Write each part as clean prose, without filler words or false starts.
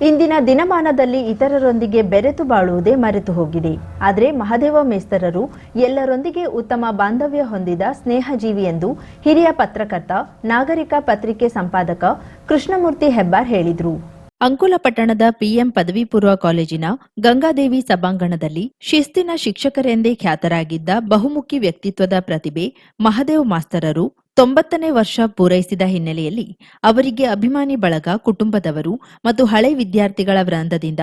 ಇಂದಿನ ದಿನಮಾನದಲ್ಲಿ ಇತರರೊಂದಿಗೆ ಬೆರೆತು ಬಾಳುವುದೇ ಮರೆತು ಹೋಗಿದೆ. ಆದರೆ ಮಹದೇವ ಮೇಸ್ತರರು ಎಲ್ಲರೊಂದಿಗೆ ಉತ್ತಮ ಬಾಂಧವ್ಯ ಹೊಂದಿದ ಸ್ನೇಹಜೀವಿ ಎಂದು ಹಿರಿಯ ಪತ್ರಕರ್ತ, ನಾಗರಿಕ ಪತ್ರಿಕೆ ಸಂಪಾದಕ ಕೃಷ್ಣಮೂರ್ತಿ ಹೆಬ್ಬಾರ್ ಹೇಳಿದರು. ಅಂಕೋಲ ಪಟ್ಟಣದ ಪಿಎಂ ಪದವಿ ಪೂರ್ವ ಕಾಲೇಜಿನ ಗಂಗಾದೇವಿ ಸಭಾಂಗಣದಲ್ಲಿ ಶಿಸ್ತಿನ ಶಿಕ್ಷಕರೆಂದೇ ಖ್ಯಾತರಾಗಿದ್ದ ಬಹುಮುಖಿ ವ್ಯಕ್ತಿತ್ವದ ಪ್ರತಿಭೆ ಮಹದೇವ್ ಮಾಸ್ತರರು 90ನೇ ವರ್ಷ ಪೂರೈಸಿದ ಹಿನ್ನೆಲೆಯಲ್ಲಿ ಅವರಿಗೆ ಅಭಿಮಾನಿ ಬಳಗ, ಕುಟುಂಬದವರು ಮತ್ತು ಹಳೆ ವಿದ್ಯಾರ್ಥಿಗಳ ವೃಂದದಿಂದ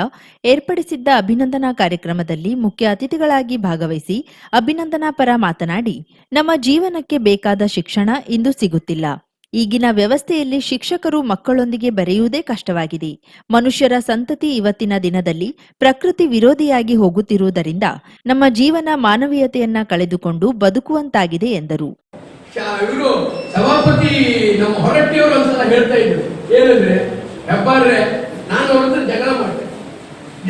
ಏರ್ಪಡಿಸಿದ್ದ ಅಭಿನಂದನಾ ಕಾರ್ಯಕ್ರಮದಲ್ಲಿ ಮುಖ್ಯ ಅತಿಥಿಗಳಾಗಿ ಭಾಗವಹಿಸಿ ಅಭಿನಂದನಾ ಪರ ಮಾತನಾಡಿ, ನಮ್ಮ ಜೀವನಕ್ಕೆ ಬೇಕಾದ ಶಿಕ್ಷಣ ಇಂದು ಸಿಗುತ್ತಿಲ್ಲ. ಈಗಿನ ವ್ಯವಸ್ಥೆಯಲ್ಲಿ ಶಿಕ್ಷಕರು ಮಕ್ಕಳೊಂದಿಗೆ ಬೆರೆಯುವುದೇ ಕಷ್ಟವಾಗಿದೆ. ಮನುಷ್ಯರ ಸಂತತಿ ಇವತ್ತಿನ ದಿನದಲ್ಲಿ ಪ್ರಕೃತಿ ವಿರೋಧಿಯಾಗಿ ಹೋಗುತ್ತಿರುವುದರಿಂದ ನಮ್ಮ ಜೀವನ ಮಾನವೀಯತೆಯನ್ನ ಕಳೆದುಕೊಂಡು ಬದುಕುವಂತಾಗಿದೆ ಎಂದರು. ಇವರು ಸಭಾಪತಿ ನಮ್ಮ ಹೊರಟ್ಟಿಯವರು ಒಂದ್ಸಲ ಹೇಳ್ತಾ ಇದ್ರು, ಏನಂದ್ರೆ ಹೆಬ್ಬಾರ್ರೆ, ನಾನು ಅವ್ರ ಹತ್ರ ಜಗಳ ಮಾಡ್ತೇನೆ,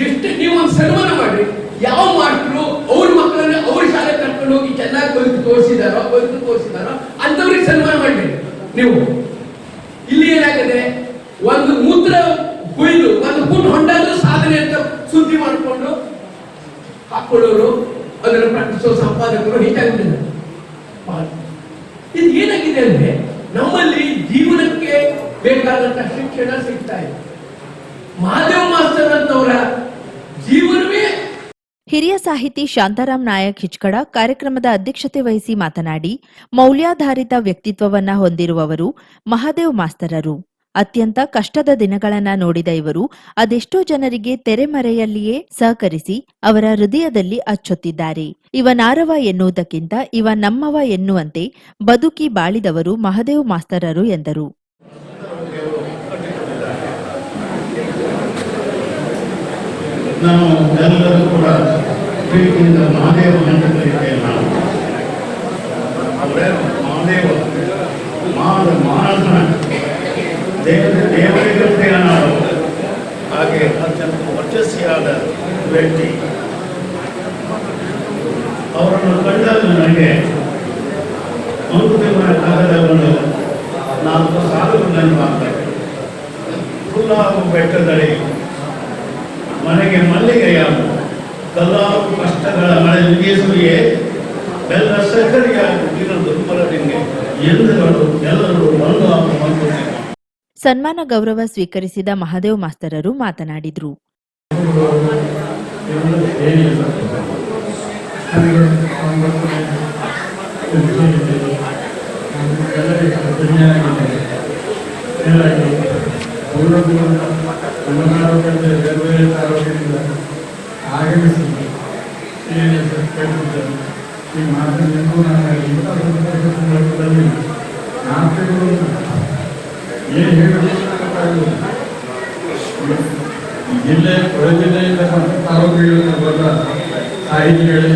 ಎಷ್ಟು ನೀವು ಒಂದು ಸನ್ಮಾನ ಮಾಡ್ರಿ. ಯಾವ ಮಾಸ್ಟ್ರು ಅವ್ರ ಮಕ್ಕಳನ್ನ ಅವ್ರ ಶಾಲೆ ಕರ್ಕೊಂಡು ಹೋಗಿ ಚೆನ್ನಾಗಿ ಬದುಕು ತೋರಿಸಿದಾರೋ ಅಂತವ್ರಿಗೆ ಸನ್ಮಾನ ಮಾಡ್ರಿ. ನೀವು ಇಲ್ಲಿ ಏನಾಗಿದೆ, ಒಂದು ಮೂತ್ರ ಕುಯ್ದು ಒಂದು ಪುಟ್ ಹೊಂಡಾದ್ರೂ ಸಾಧನೆ ಅಂತ ಸುದ್ದಿ ಮಾಡಿಕೊಂಡು ಹಾಕೊಳ್ಳೋರು, ಅದನ್ನು ಪ್ರಕಟಿಸೋ ಸಂಪಾದಕರು ಹೆಚ್ಚಾಗುತ್ತಿದ್ದಾರೆ. ಇದು ಏನಾಗಿದೆ ಅಂದ್ರೆ ನಮ್ಮಲ್ಲಿ ಜೀವನಕ್ಕೆ ಬೇಕಾದಂತ ಶಿಕ್ಷಣ ಸಿಗ್ತಾ ಇದೆ. ಮಹದೇವ್ ಮಾಸ್ತರ್ ಅಂತವರ ಜೀವನವೇ. ಹಿರಿಯ ಸಾಹಿತಿ ಶಾಂತಾರಾಮ್ ನಾಯಕ್ ಹಿಚ್ಕಡ ಕಾರ್ಯಕ್ರಮದ ಅಧ್ಯಕ್ಷತೆ ವಹಿಸಿ ಮಾತನಾಡಿ, ಮೌಲ್ಯಾಧಾರಿತ ವ್ಯಕ್ತಿತ್ವವನ್ನ ಹೊಂದಿರುವವರು ಮಹದೇವ್ ಮಾಸ್ತರರು. ಅತ್ಯಂತ ಕಷ್ಟದ ದಿನಗಳನ್ನ ನೋಡಿದ ಇವರು ಅದೆಷ್ಟೋ ಜನರಿಗೆ ತೆರೆಮರೆಯಲ್ಲಿಯೇ ಸಹಕರಿಸಿ ಅವರ ಹೃದಯದಲ್ಲಿ ಅಚ್ಚೊತ್ತಿದ್ದಾರೆ. ಇವನಾರವ ಎನ್ನುವುದಕ್ಕಿಂತ ಇವ ನಮ್ಮವ ಎನ್ನುವಂತೆ ಬದುಕಿ ಬಾಳಿದವರು ಮಹದೇವ್ ಮಾಸ್ತರರು ಎಂದರು. ನಾವು ಎಲ್ಲರೂ ಕೂಡ ಪ್ರೀತಿಯಿಂದ ಮಹಾದೇವ ಅಂತ ಕರೀತೇವೆ. ನಾವು ಅವರೇ ಮಹಾದೇವ, ದೇವರಿಗಂತೆ ನಾವು ಹಾಗೆ ಅತ್ಯಂತ ವರ್ಚಸ್ಸಿಯಾದ ವ್ಯಕ್ತಿ. ಅವರನ್ನು ಕಂಡಾಗ ನನಗೆ ಅಂಕುತಿಮ್ಮನ ಕಾಲದ ಒಂದು 4 ಸಾಲುಗಳನ್ನು ಮಾಡ್ತಾರೆ. ಹುಲ್ಲಾವು ಬೆಟ್ಟದಲ್ಲಿ ಮನೆಗೆ ಮಲ್ಲಿಗೆಯಾಗು, ಕಲ್ಲಾವು ಕಷ್ಟಗಳ ಮಳೆ ಮುಗಿಸುವಿಯೇ, ಬೆಲ್ಲ ಸಕ್ಕರೆಯಾಗು ಇರೋ ದುರ್ಬಲರಿಗೆ ಎಂದುಗಳು ಎಲ್ಲರೂ ಒಂದಾಗು ಅಂಕುತಿಮ್ಮ. ಸನ್ಮಾನ ಗೌರವ ಸ್ವೀಕರಿಸಿದ ಮಹದೇವ್ ಮಾಸ್ತರರು ಮಾತನಾಡಿದರು. ಜಿಲ್ಲೆ ಹೊರ ಜಿಲ್ಲೆಯಿಂದ ತಾಲೂಕುಗಳಿಂದ ಬಂದ ಸಾಹಿತಿಗಳೇ,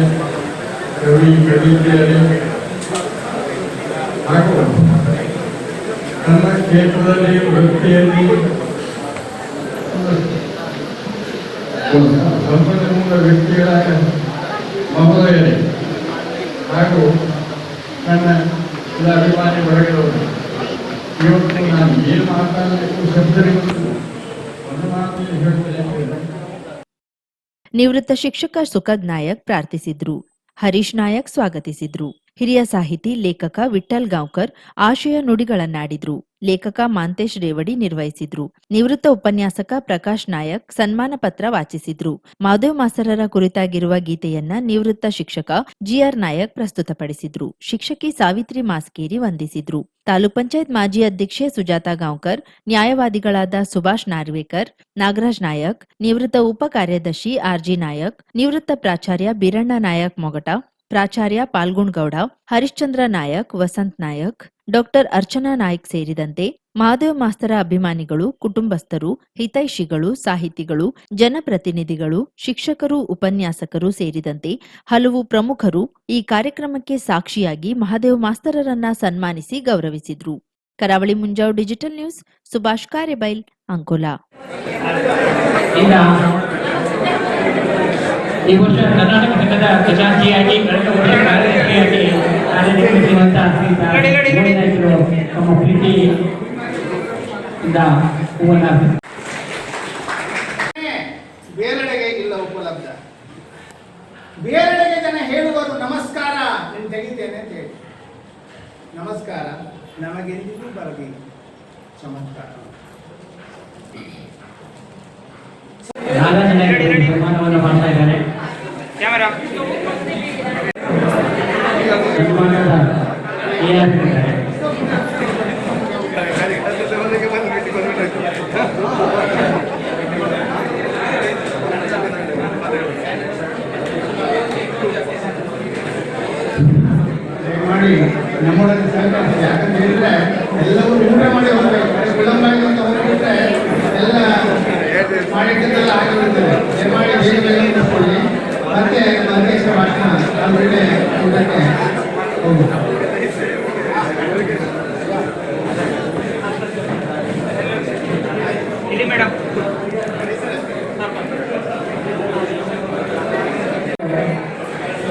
ಕವಿಗಳೇ ಹಾಗೂ ನನ್ನ ಕ್ಷೇತ್ರದಲ್ಲಿ ವೃತ್ತಿಯಲ್ಲಿ ಸಂಪನ್ಮೂಲ ವ್ಯಕ್ತಿಗಳಾದ ಮಹೋದಯರೇ ಹಾಗೂ ನನ್ನ ಎಲ್ಲ ಅಭಿಮಾನಿ ವರ್ಗದವರು, ಇವತ್ತು ನಾನು ಏನು ಮಾತಾಡಬೇಕು ಶಬ್ದರಿಗೂ ಒಂದು ಮಾತು ಹೇಳ್ತೇನೆ. ನಿವೃತ್ತ ಶಿಕ್ಷಕ ಸುಖದ್ ನಾಯಕ್ ಪ್ರಾರ್ಥಿಸಿದ್ರು. ಹರೀಶ್ ನಾಯಕ್ ಸ್ವಾಗತಿಸಿದ್ರು. ಹಿರಿಯ ಸಾಹಿತಿ, ಲೇಖಕ ವಿಠ್ಠಲ್ ಗಾಂವ್ಕರ್ ಆಶಯ ನುಡಿಗಳನ್ನಾಡಿದ್ರು. ಲೇಖಕ ಮಾಂತೇಶ್ ರೇವಡಿ ನಿರ್ವಹಿಸಿದ್ರು. ನಿವೃತ್ತ ಉಪನ್ಯಾಸಕ ಪ್ರಕಾಶ್ ನಾಯಕ್ ಸನ್ಮಾನ ಪತ್ರ ವಾಚಿಸಿದ್ರು. ಮಹದೇವ್ ಮಾಸ್ತರರ ಕುರಿತಾಗಿರುವ ಗೀತೆಯನ್ನ ನಿವೃತ್ತ ಶಿಕ್ಷಕ ಜಿಆರ್ ನಾಯಕ್ ಪ್ರಸ್ತುತಪಡಿಸಿದ್ರು. ಶಿಕ್ಷಕಿ ಸಾವಿತ್ರಿ ಮಾಸ್ಕೇರಿ ವಂದಿಸಿದ್ರು. ತಾಲೂಕ್ ಪಂಚಾಯತ್ ಮಾಜಿ ಅಧ್ಯಕ್ಷೆ ಸುಜಾತಾ ಗಾಂವ್ಕರ್, ನ್ಯಾಯವಾದಿಗಳಾದ ಸುಭಾಷ್ ನಾರ್ವೇಕರ್, ನಾಗರಾಜ್ ನಾಯಕ್, ನಿವೃತ್ತ ಉಪ ಕಾರ್ಯದರ್ಶಿ ಆರ್ಜಿ ನಾಯಕ್, ನಿವೃತ್ತ ಪ್ರಾಚಾರ್ಯ ಬೀರಣ್ಣ ನಾಯಕ್ ಮೊಗಟ, ಪ್ರಾಚಾರ್ಯ ಪಾಲ್ಗುಣಗೌಡ, ಹರಿಶ್ಚಂದ್ರ ನಾಯಕ್, ವಸಂತ್ ನಾಯಕ್, ಡಾಕ್ಟರ್ ಅರ್ಚನಾ ನಾಯ್ಕ್ ಸೇರಿದಂತೆ ಮಹದೇವ್ ಮಾಸ್ತರ ಅಭಿಮಾನಿಗಳು, ಕುಟುಂಬಸ್ಥರು, ಹಿತೈಷಿಗಳು, ಸಾಹಿತಿಗಳು, ಜನಪ್ರತಿನಿಧಿಗಳು, ಶಿಕ್ಷಕರು, ಉಪನ್ಯಾಸಕರು ಸೇರಿದಂತೆ ಹಲವು ಪ್ರಮುಖರು ಈ ಕಾರ್ಯಕ್ರಮಕ್ಕೆ ಸಾಕ್ಷಿಯಾಗಿ ಮಹದೇವ್ ಮಾಸ್ತರರನ್ನ ಸನ್ಮಾನಿಸಿ ಗೌರವಿಸಿದ್ರು. ಕರಾವಳಿ ಮುಂಜಾವು ಡಿಜಿಟಲ್ ನ್ಯೂಸ್, ಸುಭಾಷ್ ಕಾರೆಬೈಲ್, ಅಂಕೋಲಾ. ಈ ವರ್ಷ ಕರ್ನಾಟಕ ಸಂಘದ ಖಜಾಂಚಿಯಾಗಿ ಕಳೆದ ವರ್ಷ ಕಾರ್ಯದರ್ಶಿಯಾಗಿ ಕಾರ್ಯನಿರ್ವಹಿಸುವಂತಹ ನಮ್ಮ ಪ್ರೀತಿಯಿಂದ ಹೂವನ್ನ ಬೇರೆಡೆಗೆ ಇಲ್ಲ ಉಪಲಬ್ಧ. ಬೇರೆಡೆಗೆ ಜನ ಹೇಳುವರು ನಮಸ್ಕಾರ ನೀನು ತೆಗಿತೇನೆ ಅಂತ ಹೇಳಿ. ನಮಸ್ಕಾರ ನಮಗೆಂದಿಗೂ ಬರಬೇಕು ಚಮತ್ಕಾರ. ನಾಗಾರ್ಜುನ ಸನ್ಮಾನವನ್ನು ಮಾಡ್ತಾ ಇದ್ದಾರೆ. ಸನ್ಮಾನದ AR ಇದ್ದಾರೆ. ಮಾಡಿ ನಮ್ಮೊಳಗೆ ಸಹಕರಿಸಿ. ಯಾಕಂತ ಹೇಳಿದ್ರೆ ಎಲ್ಲವೂ ಊಟ ಮಾಡಿ ಹೋಗ್ಬೇಕು. ವಿಳಂಬ ಅಂತ ಹೋಗ್ಬಿಟ್ರೆ ಎಲ್ಲ ಮಾಡಿದ್ದೆಲ್ಲ ಆಗಿಬಿಡ್ತದೆ. ದಯಮಾಡಿ ಬೇಗ ಬೇಗ ಮುಗಿಸ್ಕೊಳ್ಳಿ. ಮತ್ತೆ ಅಧ್ಯಕ್ಷ ಭಾಷಣ ಆಮೇಲೆ ಊಟಕ್ಕೆ ಹೋಗುವ.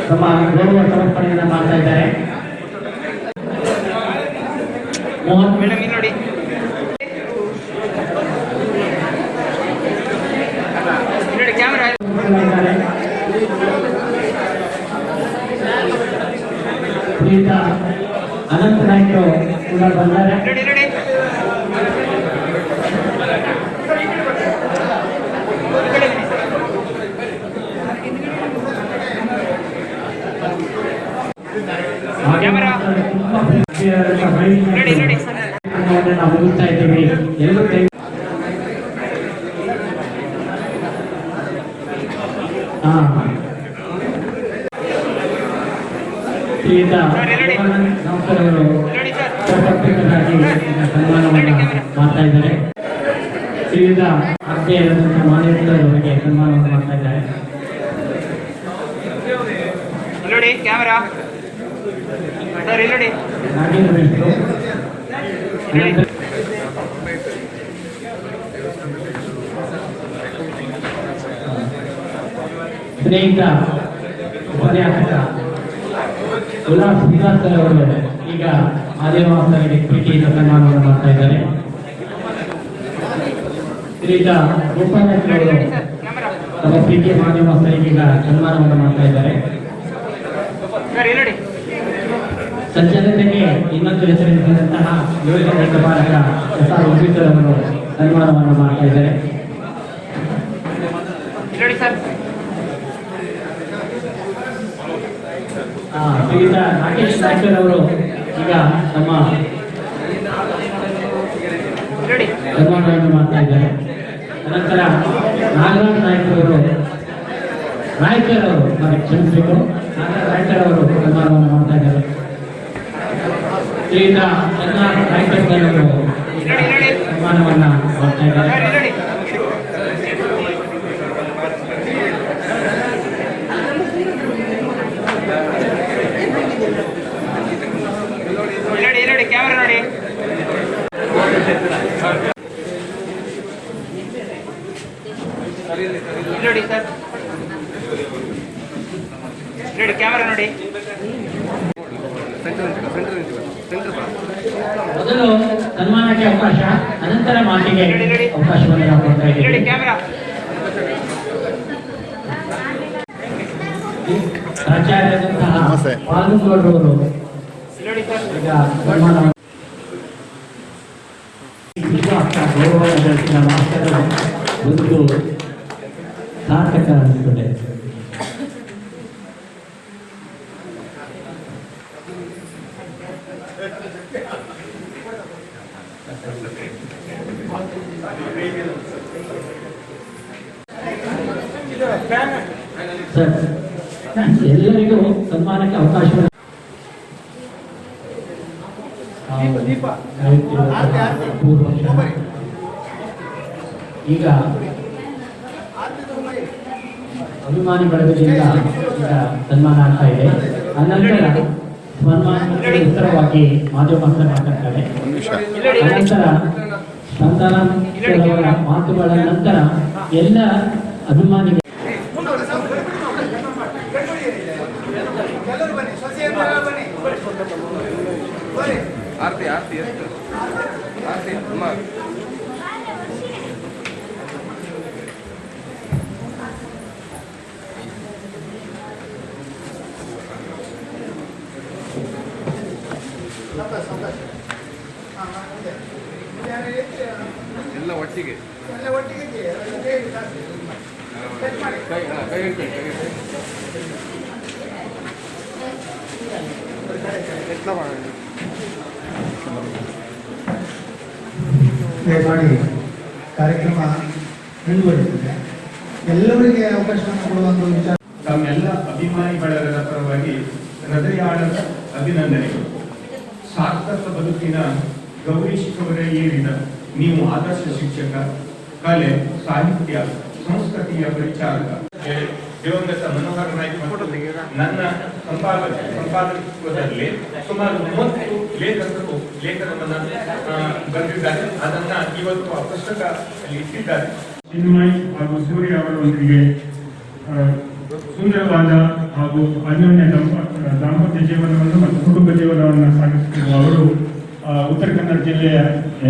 ತಮ್ಮ ಗೌರವ ಸಮರ್ಪಣೆಯನ್ನು ಮಾಡ್ತಾ ಇದ್ದಾರೆ. ಮೋಹನ್ ಮೇಡಮ್ ಇಲ್ಲಿ ನೋಡಿ. ಕ್ಯಾಮರಾ ಪ್ರೀತ ಅನಂತ ನಾಯ್ಕರು ಕೂಡ ಬಂದ್ದಾರೆ. ನಾವು ಮುಗಿಸ್ತಾ ಇದ್ದೀವಿ. ಎಲ್ಲರೂ ಪ್ರೀತ ನೌಕರರು ಪ್ರತ್ಯೇಕವಾಗಿ ಸನ್ಮಾನವನ್ನು ಮಾಡ್ತಾ ಇದ್ದಾರೆ. ಶ್ರೀಯುತ ಅಧ್ಯಯ ಮಾನ್ಯತೆಯವರಿಗೆ ಸನ್ಮಾನವನ್ನು ಮಾಡ್ತಾ ಇದ್ದಾರೆ. ನೋಡಿ ಕ್ಯಾಮರಾ ಸರ್ ಇಲ್ಲಿ ನೋಡಿ. ನಾಗೇಂದ್ರ ಮಿಶ್ರು ಸ್ನೇಹಿತ ಉಪನ್ಯಾಸಕ ಉಲ್ಲಾಸ್ ವಿಕಾಸ್ ಅವರು ಈಗ ಆದಿವಾಸರಿಗೆ ಪ್ರೀತಿಯಿಂದ ಸನ್ಮಾನವನ್ನು ಮಾಡ್ತಾ ಇದ್ದಾರೆ. ಶ್ರೀಯುತ ಉಪನ್ಯಾಸಕರು ತಮ್ಮ ಪ್ರೀತಿ ಆದಿವಾಸರಿಗೆ ಈಗ ಸನ್ಮಾನವನ್ನು ಮಾಡ್ತಾ ಇದ್ದಾರೆ. ಸರ್ ಇಲ್ಲಿ ನೋಡಿ. ಸಜ್ಜನತೆಗೆ ಇನ್ನೊಂದು ಹೆಸರಿಸಿದಂತಹ ಯೋಜನೆ ಪ್ರಪಾರಕ SR ಉಪೇಂದ್ರ ಅವರು ಸನ್ಮಾನವನ್ನು ಮಾಡ್ತಾ ಇದ್ದಾರೆ. ನೋಡಿ ಸರ್. ಶ್ರೀಯುತ ನಾಗೇಶ್ ನಾಯ್ಕರ್ ಅವರು ಈಗ ತಮ್ಮ ಸನ್ಮಾನವನ್ನು ಮಾಡ್ತಾ ಇದ್ದಾರೆ. ಅನಂತರ ನಾಗರಾಜ್ ನಾಯ್ಕರ್ ಅವರು ಕ್ಷಮಿಸಬೇಕು, ನಾಗರಾಜ್ ನಾಯ್ಕರ್ ಅವರು ಸನ್ಮಾನವನ್ನು ಮಾಡ್ತಾ ಇದ್ದಾರೆ. ಶ್ರೀಯುತ NR ನಾಯ್ಕರ್ ಅವರು ಸನ್ಮಾನವನ್ನು ಮಾಡ್ತಾ ಇದ್ದಾರೆ. ನೋಡಿ ಕ್ಯಾಮರಾ ನೋಡಿ. ನೋಡಿ ಸರ್ ನೋಡಿ ಕ್ಯಾಮರಾ ನೋಡಿ. ಮೊದಲು ಸನ್ಮಾನಕ್ಕೆ ಅವಕಾಶ, ಅನಂತರ ಮಾತಿಗೆ ಅವಕಾಶವನ್ನು ನಾವು ಕೊಡ್ತಾ ನೋಡಿ ಇದ್ದೀವಿ. ಕ್ಯಾಮರಾ. ಪ್ರಾಚಾರ್ಯರಾದಂತಹ ಪಾಲ್ಗೂರವರು ನೋಡಿ ಸರ್. ಈಗ ಸನ್ಮಾನ ಗೌರವ ಮಾಸ್ತರು ಒಂದು ಸಾರ್ಥಕ ಅನಿಸ್ತದೆ. ಸರ್, ಎಲ್ಲರಿಗೂ ಸನ್ಮಾನಕ್ಕೆ ಅವಕಾಶವನ್ನು ಈಗ ಅಭಿಮಾನಿ ಬಳಗದಿಂದ ಈಗ ಸನ್ಮಾನ ಆಗ್ತಾ ಇದೆ. ಅನಂತರ ಸನ್ಮಾನಕ್ಕೆ ಉತ್ತರವಾಗಿ ಮಾಧವ ಮಾಸ್ತರ್ ಮಾತಾಡ್ತಾರೆ. ಅನಂತರ ಸಂತಾನವರ ಮಾತುಗಳ ನಂತರ ಎಲ್ಲ ಅಭಿಮಾನಿಗಳು ಆರ್ತಿ ಆರ್ತಿ ಎಷ್ಟು ಆರ್ತಿ ಅಮ್ಮ ಕೈ ಇಟ್ಕೊಳ್ಳಿ. ದಯಮಾಡಿ ಕಾರ್ಯಕ್ರಮ ಮುಂದುವರಿಸಿದೆ. ಎಲ್ಲರಿಗೆ ಅವಕಾಶವನ್ನು ಕೊಡುವಂಥ ವಿಚಾರ. ತಮ್ಮೆಲ್ಲ ಅಭಿಮಾನಿಗಳ ಪರವಾಗಿ ಹೃದಯಾಳದ ಅಭಿನಂದನೆಗಳು. ಸಾರ್ಥಕ ಬದುಕಿನ ಗೌರಿ ಶಿಖರವೇ ಏರಿದ ನೀವು ಆದರ್ಶ ಶಿಕ್ಷಕ, ಕಲೆ, ಸಾಹಿತ್ಯ, ಸಂಸ್ಕೃತಿಯ ಪರಿಚಾರಕ. ದಿವಂಗತ ಮನೋಹರ ನಾಯ್ಕ ಮತ್ತು ನನ್ನ ಸಂಪಾದಕತ್ವದಲ್ಲಿ ಸುಮಾರು 30 ಲೇಖಕರು ಲೇಖನವನ್ನು ಬರೆದಿದ್ದಾರೆ. ಅದನ್ನ ಇವತ್ತು ಆ ಪುಸ್ತಕ ಅಲ್ಲಿ ಇಟ್ಟಿದ್ದಾರೆ. ಚಿನ್ಮಯ್ ಹಾಗೂ ಸೂರ್ಯ ಅವರೊಂದಿಗೆ ಸುಂದರವಾದ ಹಾಗೂ ಅನ್ಯೋನ್ಯ ದಾಂಪತ್ಯ ಜೀವನವನ್ನು ಮತ್ತು ಕುಟುಂಬ ಜೀವನವನ್ನು ಸಾಗಿಸುತ್ತಿರುವ ಅವರು ಉತ್ತರ ಕನ್ನಡ ಜಿಲ್ಲೆಯ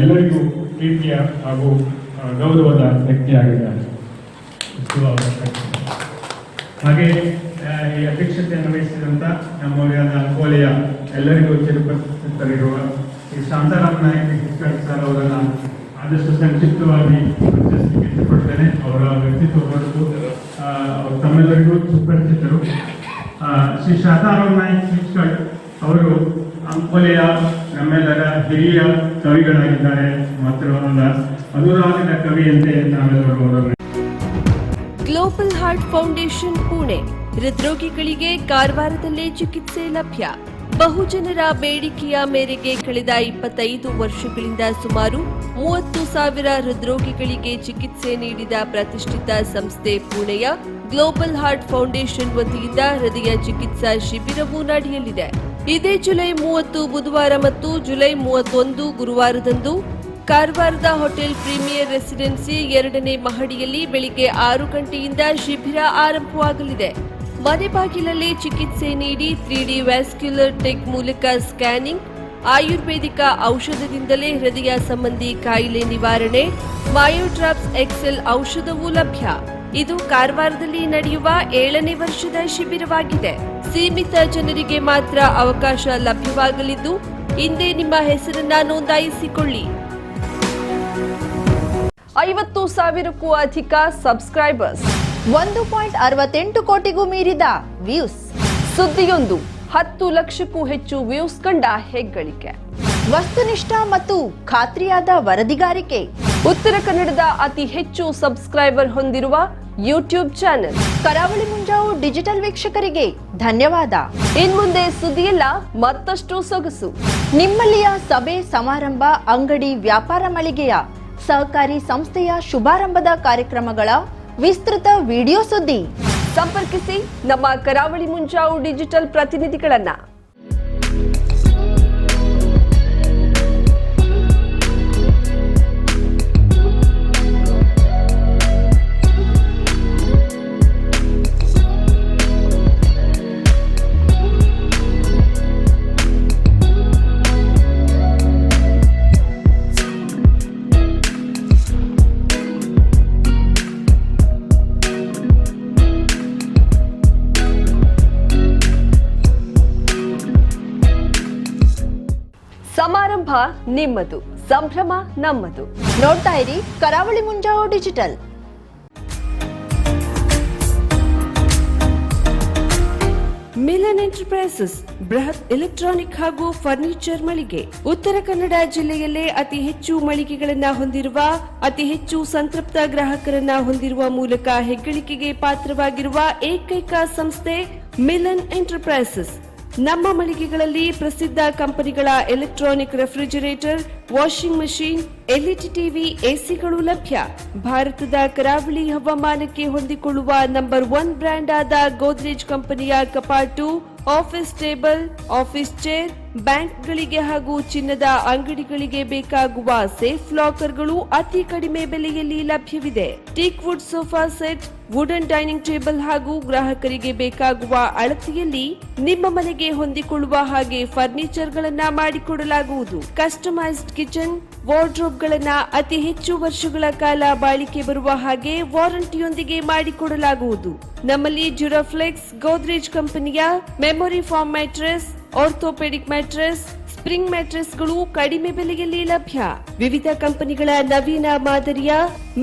ಎಲ್ಲರಿಗೂ ಪ್ರೀತಿಯ ಹಾಗೂ ಗೌರವದ ವ್ಯಕ್ತಿಯಾಗಿದ್ದಾರೆ. ಹಾಗೆ ಈ ಅಧ್ಯಕ್ಷತೆಯನ್ನು ವಹಿಸಿದಂಥ ನಮ್ಮವರಾದ ಅಂಕೋಲೆಯ ಎಲ್ಲರಿಗೂ ಚಿರಪರಿಚಿತರಿರುವ ಈ ಶಾಂತಾರಾಮ್ ನಾಯಕ್ ಸರ್ ಅವರನ್ನು ಆದಷ್ಟು ಸಂಕ್ಷಿಪ್ತವಾಗಿ ಪರಿಚಯಿಸಲಿಕ್ಕೆ ಇಷ್ಟಪಡ್ತೇನೆ. ಅವರ ವ್ಯಕ್ತಿತ್ವ ಹೊರತು ತಮ್ಮೆಲ್ಲರಿಗೂ ಸುಪರಿಚಿತರು. ಶ್ರೀ ಶಾಂತಾರಾಮ್ ನಾಯಕ್ ಹಿಟ್ಕಳ್ ಅವರು ಅಂಕೋಲೆಯ ನಮ್ಮೆಲ್ಲರ ಹಿರಿಯ ಕವಿಗಳಾಗಿದ್ದಾರೆ. ಮಾತ್ರವಲ್ಲ, ಅನುರಾಗದ ಕವಿಯಂತೆ ನಾವೆಲ್ಲರೂ ಅವರನ್ನು. ಗ್ಲೋಬಲ್ ಹಾರ್ಟ್ ಫೌಂಡೇಶನ್ ಪುಣೆ ಹೃದ್ರೋಗಿಗಳಿಗೆ ಕಾರವಾರದಲ್ಲೇ ಚಿಕಿತ್ಸೆ ಲಭ್ಯ. ಬಹುಜನರ ಬೇಡಿಕೆಯ ಮೇರೆಗೆ ಕಳೆದ 25 ವರ್ಷಗಳಿಂದ ಸುಮಾರು 30,000 ಹೃದ್ರೋಗಿಗಳಿಗೆ ಚಿಕಿತ್ಸೆ ನೀಡಿದ ಪ್ರತಿಷ್ಠಿತ ಸಂಸ್ಥೆ ಪುಣೆಯ ಗ್ಲೋಬಲ್ ಹಾರ್ಟ್ ಫೌಂಡೇಶನ್ ವತಿಯಿಂದ ಹೃದಯ ಚಿಕಿತ್ಸಾ ಶಿಬಿರವೂ ನಡೆಯಲಿದೆ. ಇದೇ ಜುಲೈ 30 ಬುಧವಾರ ಮತ್ತು ಜುಲೈ 31 ಗುರುವಾರದಂದು ಕಾರವಾರದ ಹೋಟೆಲ್ ಪ್ರೀಮಿಯರ್ ರೆಸಿಡೆನ್ಸಿ 2ನೇ ಮಹಡಿಯಲ್ಲಿ ಬೆಳಿಗ್ಗೆ 6 ಗಂಟೆಯಿಂದ ಶಿಬಿರ ಆರಂಭವಾಗಲಿದೆ. ಮನೆ ಬಾಗಿಲಲ್ಲಿ ಚಿಕಿತ್ಸೆ ನೀಡಿ 3D ವ್ಯಾಸ್ಕ್ಯುಲರ್ ಟೆಕ್ ಮೂಲಕ ಸ್ಕ್ಯಾನಿಂಗ್, ಆಯುರ್ವೇದಿಕ ಔಷಧದಿಂದಲೇ ಹೃದಯ ಸಂಬಂಧಿ ಕಾಯಿಲೆ ನಿವಾರಣೆ, ಮಯೋಡ್ರಾಪ್ಸ್ ಎಕ್ಸೆಲ್ ಔಷಧವೂ ಲಭ್ಯ. ಇದು ಕಾರವಾರದಲ್ಲಿ ನಡೆಯುವ 7ನೇ ವರ್ಷದ ಶಿಬಿರವಾಗಿದೆ. ಸೀಮಿತ ಜನರಿಗೆ ಮಾತ್ರ ಅವಕಾಶ ಲಭ್ಯವಾಗಲಿದ್ದು, ಹಿಂದೆ ನಿಮ್ಮ ಹೆಸರನ್ನ ನೋಂದಾಯಿಸಿಕೊಳ್ಳಿ. 50,000ಕ್ಕೂ ಅಧಿಕ ಸಬ್ಸ್ಕ್ರೈಬರ್ಸ್, 1.68 ಕೋಟಿಗೂ ಮೀರಿದ ವ್ಯೂಸ್, ಸುದ್ದಿಯೊಂದು 10 ಲಕ್ಷಕ್ಕೂ ಹೆಚ್ಚು ವ್ಯೂಸ್ ಕಂಡ ಹೆಗ್ಗಳಿಕೆ, ವಸ್ತುನಿಷ್ಠ ಮತ್ತು ಖಾತ್ರಿಯಾದ ವರದಿಗಾರಿಕೆ, ಉತ್ತರ ಕನ್ನಡದ ಅತಿ ಹೆಚ್ಚು ಸಬ್ಸ್ಕ್ರೈಬರ್ ಹೊಂದಿರುವ ಯೂಟ್ಯೂಬ್ ಚಾನೆಲ್. ಕರಾವಳಿ ಮುಂಜಾವು ಡಿಜಿಟಲ್ ವೀಕ್ಷಕರಿಗೆ ಧನ್ಯವಾದ. ಇನ್ಮುಂದೆ ಸುದ್ದಿಯೆಲ್ಲ ಮತ್ತಷ್ಟು ಸೊಗಸು. ನಿಮ್ಮಲ್ಲಿಯ ಸಭೆ ಸಮಾರಂಭ, ಅಂಗಡಿ, ವ್ಯಾಪಾರ ಮಳಿಗೆಯ ಸಹಕಾರಿ ಸಂಸ್ಥೆಯ ಶುಭಾರಂಭದ ಕಾರ್ಯಕ್ರಮಗಳ ವಿಸ್ತೃತ ವಿಡಿಯೋ ಸುದ್ದಿ. ಸಂಪರ್ಕಿಸಿ ನಮ್ಮ ಕರಾವಳಿ ಮುಂಜಾವು ಡಿಜಿಟಲ್ ಪ್ರತಿನಿಧಿಗಳನ್ನ. ಸಮಾರಂಭ ನಿಮ್ಮದು, ಸಂಭ್ರಮ ನಮ್ಮದು. ನೋಡ್ತಾ ಇರಿ ಕರಾವಳಿ ಮುಂಜಾವು ಡಿಜಿಟಲ್. ಮಿಲನ್ ಎಂಟರ್ಪ್ರೈಸಸ್ ಬೃಹತ್ ಎಲೆಕ್ಟ್ರಾನಿಕ್ ಹಾಗೂ ಫರ್ನಿಚರ್ ಮಳಿಗೆ. ಉತ್ತರ ಕನ್ನಡ ಜಿಲ್ಲೆಯಲ್ಲೇ ಅತಿ ಹೆಚ್ಚು ಮಳಿಗೆಗಳನ್ನ ಹೊಂದಿರುವ, ಅತಿ ಹೆಚ್ಚು ಸಂತೃಪ್ತ ಗ್ರಾಹಕರನ್ನ ಹೊಂದಿರುವ ಮೂಲಕ ಹೆಗ್ಗಳಿಕೆಗೆ ಪಾತ್ರವಾಗಿರುವ ಏಕೈಕ ಸಂಸ್ಥೆ ಮಿಲನ್ ಎಂಟರ್ಪ್ರೈಸಸ್. ನಮ್ಮ ಮಳಿಗೆಗಳಲ್ಲಿ ಪ್ರಸಿದ್ಧ ಕಂಪನಿಗಳ electronic refrigerator, washing machine, LED TV, ಎಸಿಗಳು ಲಭ್ಯ. ಭಾರತದ ಕರಾವಳಿ ಹವಾಮಾನಕ್ಕೆ ಹೊಂದಿಕೊಳ್ಳುವ ನಂಬರ್ 1 ಬ್ರ್ಯಾಂಡ್ ಆದ ಗೋದ್ರೇಜ್ ಕಂಪನಿಯ ಕಪಾಟು, ಆಫೀಸ್ ಟೇಬಲ್, ಆಫೀಸ್ ಚೇರ್, ಬ್ಯಾಂಕ್ಗಳಿಗೆ ಹಾಗೂ ಚಿನ್ನದ ಅಂಗಡಿಗಳಿಗೆ ಬೇಕಾಗುವ ಸೇಫ್ ಲಾಕರ್ಗಳು ಅತಿ ಕಡಿಮೆ ಬೆಲೆಯಲ್ಲಿ ಲಭ್ಯವಿದೆ. Teak wood sofa set, wooden dining table ಹಾಗೂ ಗ್ರಾಹಕರಿಗೆ ಬೇಕಾಗುವ ಅಳತೆಯಲ್ಲಿ ನಿಮ್ಮ ಮನೆಗೆ ಹೊಂದಿಕೊಳ್ಳುವ ಹಾಗೆ ಫರ್ನಿಚರ್ಗಳನ್ನ ಮಾಡಿಕೊಡಲಾಗುವುದು. ಕಸ್ಟಮೈಸ್ಡ್ ಕಿಚನ್, ವಾರ್ಡ್ರೋಬ್ಗಳನ್ನ ಅತಿ ಹೆಚ್ಚು ವರ್ಷಗಳ ಕಾಲ ಬಾಳಿಕೆ ಬರುವ ಹಾಗೆ ವಾರಂಟಿಯೊಂದಿಗೆ ಮಾಡಿಕೊಡಲಾಗುವುದು. ನಮ್ಮಲ್ಲಿ ಡ್ಯೂರಾಫ್ಲೆಕ್ಸ್, ಗೋದ್ರೇಜ್ ಕಂಪನಿಯ memory foam mattress, orthopaedic mattress, spring ಮ್ಯಾಟ್ರೆಸ್ಗಳು ಕಡಿಮೆ ಬೆಲೆಯಲ್ಲಿ ಲಭ್ಯ. ವಿವಿಧ ಕಂಪನಿಗಳ ನವೀನ ಮಾದರಿಯ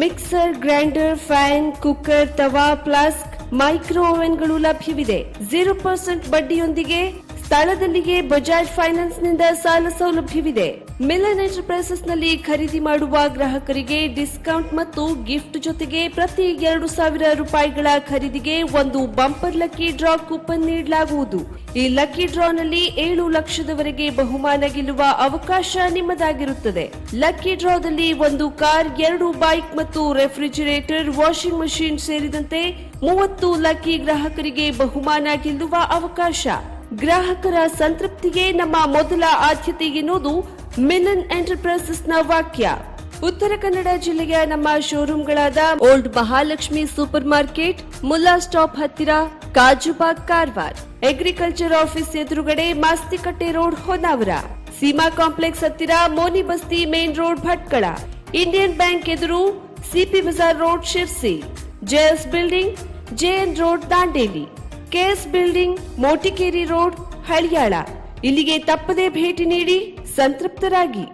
ಮಿಕ್ಸರ್, ಗ್ರೈಂಡರ್, ಫ್ಯಾನ್, ಕುಕ್ಕರ್, ತವಾ, ಫ್ಲಾಸ್ಕ್, ಮೈಕ್ರೋ ಓವೆನ್ಗಳು ಲಭ್ಯವಿದೆ. 0% ಬಡ್ಡಿಯೊಂದಿಗೆ ಸ್ಥಳದಲ್ಲಿಯೇ ಬಜಾಜ್ ಫೈನಾನ್ಸ್ ನಿಂದ ಸಾಲ ಸೌಲಭ್ಯವಿದೆ. ಮಿಲನ್ ಎಂಟರ್ಪ್ರೈಸಸ್ ನಲ್ಲಿ ಖರೀದಿ ಮಾಡುವ ಗ್ರಾಹಕರಿಗೆ ಡಿಸ್ಕೌಂಟ್ ಮತ್ತು ಗಿಫ್ಟ್ ಜೊತೆಗೆ ಪ್ರತಿ 2,000 ರೂಪಾಯಿಗಳ ಖರೀದಿಗೆ ಒಂದು ಬಂಪರ್ ಲಕ್ಕಿ ಡ್ರಾ ಕೂಪನ್ ನೀಡಲಾಗುವುದು. ಈ ಲಕ್ಕಿ ಡ್ರಾನಲ್ಲಿ 7 ಲಕ್ಷದವರೆಗೆ ಬಹುಮಾನ ಗೆಲ್ಲುವ ಅವಕಾಶ ನಿಮ್ಮದಾಗಿರುತ್ತದೆ. ಲಕ್ಕಿ ಡ್ರಾದಲ್ಲಿ 1 ಕಾರ್, 2 ಬೈಕ್ ಮತ್ತು ರೆಫ್ರಿಜಿರೇಟರ್, ವಾಷಿಂಗ್ ಮಷಿನ್ ಸೇರಿದಂತೆ 30 ಲಕ್ಕಿ ಗ್ರಾಹಕರಿಗೆ ಬಹುಮಾನ ಗೆಲ್ಲುವ ಅವಕಾಶ. ಗ್ರಾಹಕರ ಸಂತೃಪ್ತಿಗೆ ನಮ್ಮ ಮೊದಲ ಆದ್ಯತೆ ಎನ್ನುವುದು ಮಿಲನ್ ಎಂಟರ್ಪ್ರೈಸಸ್ನ ವಾಕ್ಯ. ಉತ್ತರ ಕನ್ನಡ ಜಿಲ್ಲೆಯ ನಮ್ಮ ಶೋರೂಮ್ಗಳಾದ old Mahalakshmi super market, Mulla stop ಹತ್ತಿರ, ಕಾಜುಬಾಗ್, ಕಾರವಾರ, ಅಗ್ರಿಕಲ್ಚರ್ ಆಫೀಸ್ ಎದುರುಗಡೆ, ಮಾಸ್ತಿಕಟ್ಟೆ ರೋಡ್, ಹೊನ್ನಾವರ, ಸೀಮಾ ಕಾಂಪ್ಲೆಕ್ಸ್ ಹತ್ತಿರ, Moni Basti main road, Bhatkal, Indian bank ಎದುರು, CP Bazar road, Sirsi, JS building, JN road, Dandeli, KS building, Motikeri road, Haliyal. ಇಲ್ಲಿಗೆ ತಪ್ಪದೇ ಭೇಟಿ ನೀಡಿ ಸಂತೃಪ್ತರಾಗಿ.